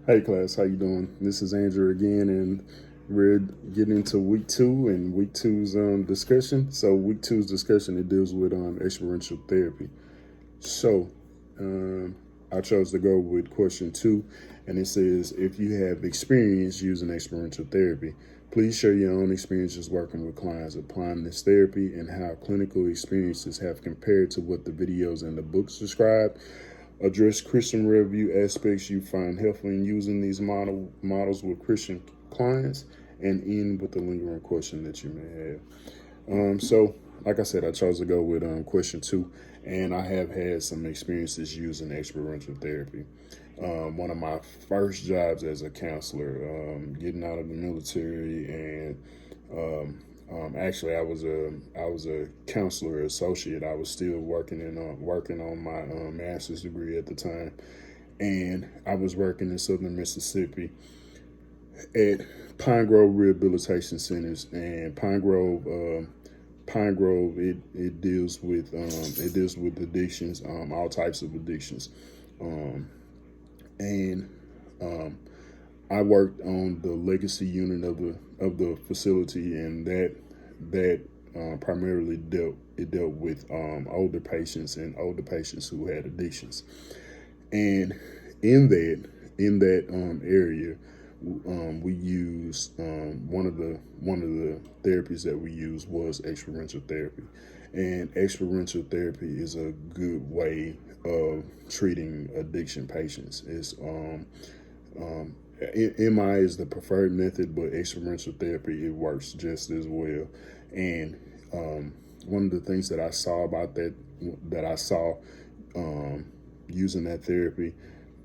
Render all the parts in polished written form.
Hey class, how you doing? This is Andrew again, and we're getting into week two and week two's discussion. So week two's discussion, it deals with experiential therapy. So um, I chose to go with question two, and it says, if you have experience using experiential therapy, please share your own experiences working with clients applying this therapy and how clinical experiences have compared to what the videos and the books describe. Address Christian review aspects you find helpful in using these models with Christian clients, and end with a lingering question that you may have. So, like I said, I chose to go with question two, and I have had some experiences using experiential therapy. One of my first jobs as a counselor, getting out of the military, and actually, I was a counselor associate. I was still working on my master's degree at the time, and I was working in Southern Mississippi at Pine Grove Rehabilitation Centers, and Pine Grove, it deals with addictions, all types of addictions, um, and um, I worked on the legacy unit of the facility, and that primarily dealt with older patients who had addictions, and in that area, we used one of the therapies that we used was experiential therapy, and experiential therapy is a good way of treating addiction patients. Um, MI is the preferred method, but experiential therapy, it works just as well. And one of the things that I saw about that I saw um, using that therapy,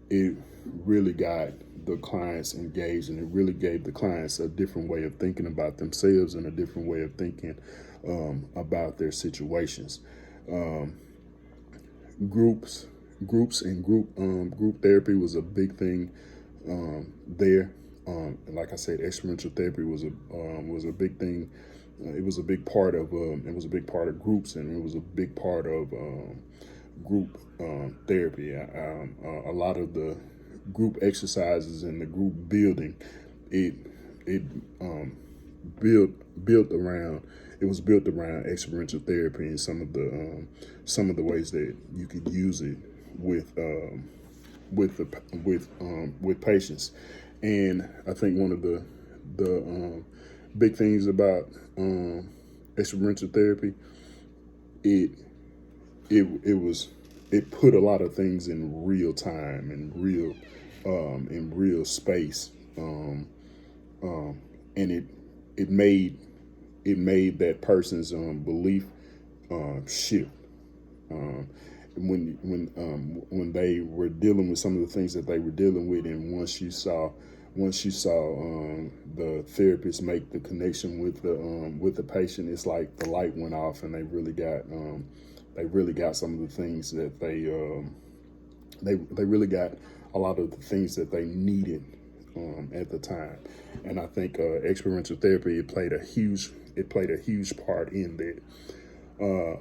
it really got the clients engaged, and it really gave the clients a different way of thinking about themselves and a different way of thinking about their situations. Um, groups and group therapy was a big thing there. Like I said, experiential therapy was a big thing. It was a big part of groups, and it was a big part of group therapy. A lot of the group exercises and the group building, it it built built around it was built around experiential therapy, and some of the ways that you could use it with with patients. And I think one of the big things about experiential therapy, it it was it put a lot of things in real time and in real space, um, and it made that person's belief shift, um, when they were dealing with some of the things that they were dealing with. And once you saw the therapist make the connection with the patient, it's like the light went off, and they really got some of the things that they really got a lot of the things that they needed at the time. And I think experiential therapy, it played a huge part in that. Uh,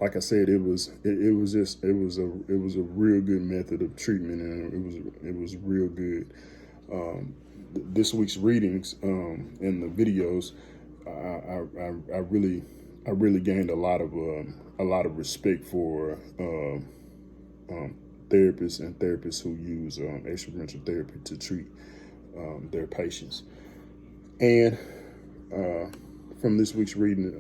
like I said, it was a real good method of treatment, and it was real good. This week's readings and the videos, I really gained a lot of respect for therapists and therapists who use experiential therapy to treat their patients. And uh, from this week's reading,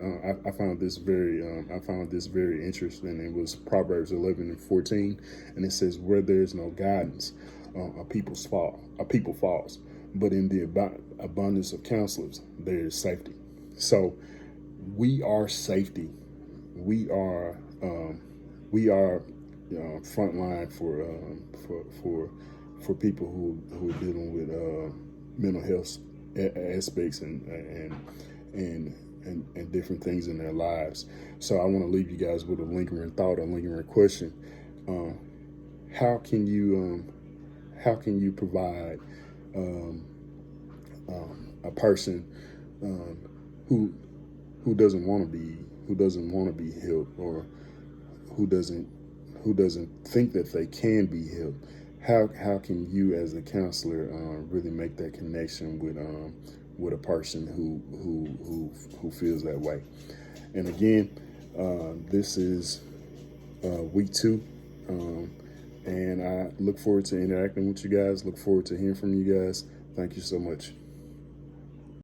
I found this very interesting. It was Proverbs 11:14, and it says, "Where there is no guidance, a people falls, but in the abundance of counselors there is safety." So we are safety. We are we are frontline for people who are dealing with mental health aspects and and different things in their lives. So I want to leave you guys with a lingering thought, a lingering question. Um, how can you provide um, a person um, who who doesn't want to be helped, or who doesn't who doesn't think that they can be helped? how can you as a counselor really make that connection with a person who feels that way? And again, this is week 2, and I look forward to interacting with you guys. Look forward to hearing from you guys. Thank you so much.